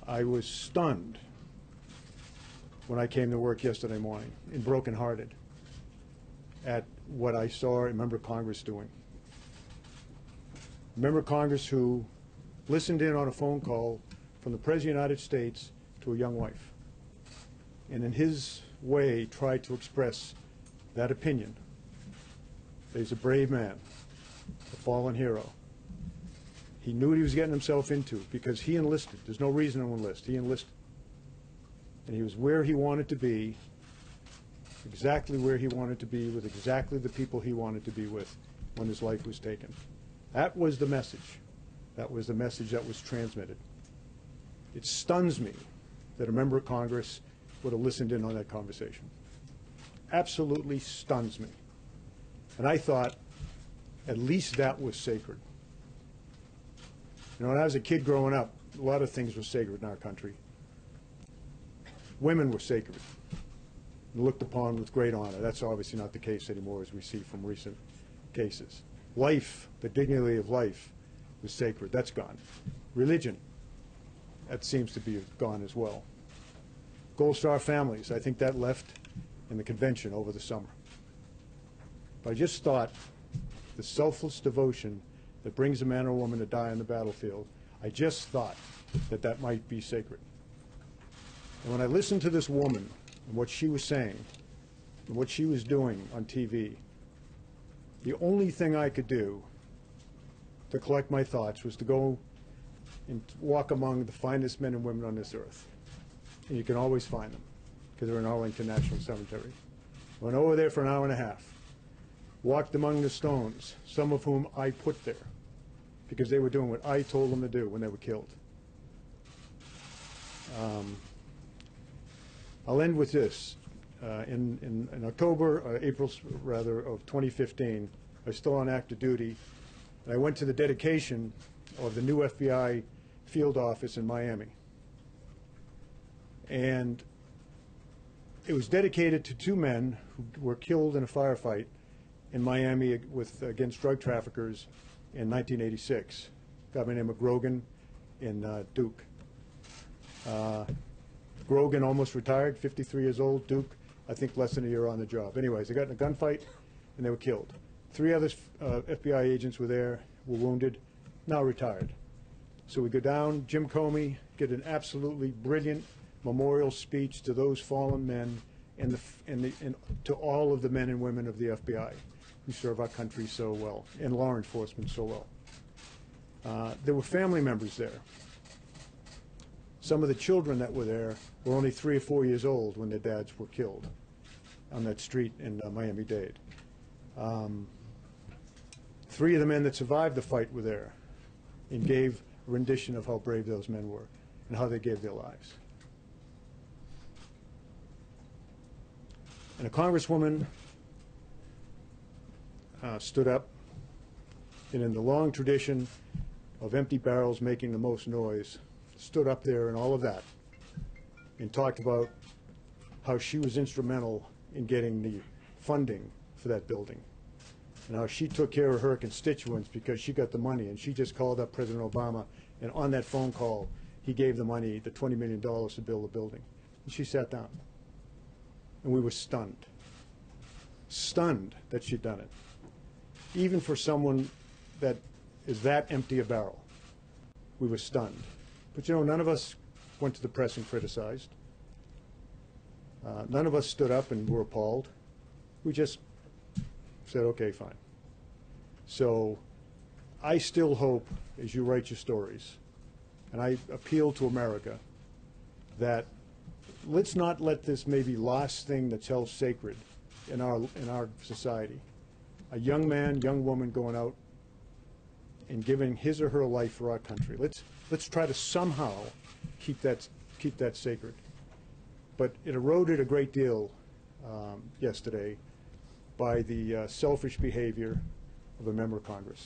I was stunned when I came to work yesterday morning and brokenhearted at what I saw a member of Congress doing. A member of Congress who listened in on a phone call from the President of the United States to a young wife, and in his way tried to express that opinion. He's a brave man, a fallen hero. He knew what he was getting himself into because he enlisted. There's no reason to enlist. He enlisted. And he was where he wanted to be, exactly where he wanted to be, with exactly the people he wanted to be with when his life was taken. That was the message. That was the message that was transmitted. It stuns me that a member of Congress would have listened in on that conversation. Absolutely stuns me. And I thought at least that was sacred. You know, when I was a kid growing up, a lot of things were sacred in our country. Women were sacred and looked upon with great honor. That's obviously not the case anymore, as we see from recent cases. Life, the dignity of life, was sacred. That's gone. Religion, that seems to be gone as well. Gold Star families, I think that left in the convention over the summer. But I just thought the selfless devotion that brings a man or woman to die on the battlefield, I just thought that that might be sacred. And when I listened to this woman and what she was saying and what she was doing on TV, the only thing I could do to collect my thoughts was to go and walk among the finest men and women on this earth. And you can always find them because they're in Arlington National Cemetery. Went over there for an hour and a half. Walked among the stones, some of whom I put there because they were doing what I told them to do when they were killed. I'll end with this. In October, April rather, of 2015, I was still on active duty, and I went to the dedication of the new FBI field office in Miami. And it was dedicated to two men who were killed in a firefight in Miami against drug traffickers in 1986. A guy by the name of Grogan and Duke. Grogan almost retired, 53 years old. Duke, I think less than a year on the job. Anyways, they got in a gunfight and they were killed. Three other FBI agents were there, were wounded, now retired. So we go down, Jim Comey, get an absolutely brilliant memorial speech to those fallen men and to all of the men and women of the FBI who serve our country so well, and law enforcement so well. There were family members there. Some of the children that were there were only 3 or 4 years old when their dads were killed on that street in Miami-Dade. 3 of the men that survived the fight were there and gave a rendition of how brave those men were and how they gave their lives. And a congresswoman stood up, and in the long tradition of empty barrels making the most noise, stood up there and all of that and talked about how she was instrumental in getting the funding for that building and how she took care of her constituents because she got the money, and she just called up President Obama, and on that phone call he gave the money, the $20 million to build the building. And she sat down. And we were stunned. Stunned that she'd done it. Even for someone that is that empty a barrel, we were stunned. But you know, none of us went to the press and criticized. None of us stood up and were appalled. We just said, okay, fine. So I still hope, as you write your stories, and I appeal to America, that let's not let this maybe last thing that's held sacred in our society. A young man, young woman going out and giving his or her life for our country. Let's try to somehow keep that sacred. But it eroded a great deal yesterday by the selfish behavior of a member of Congress.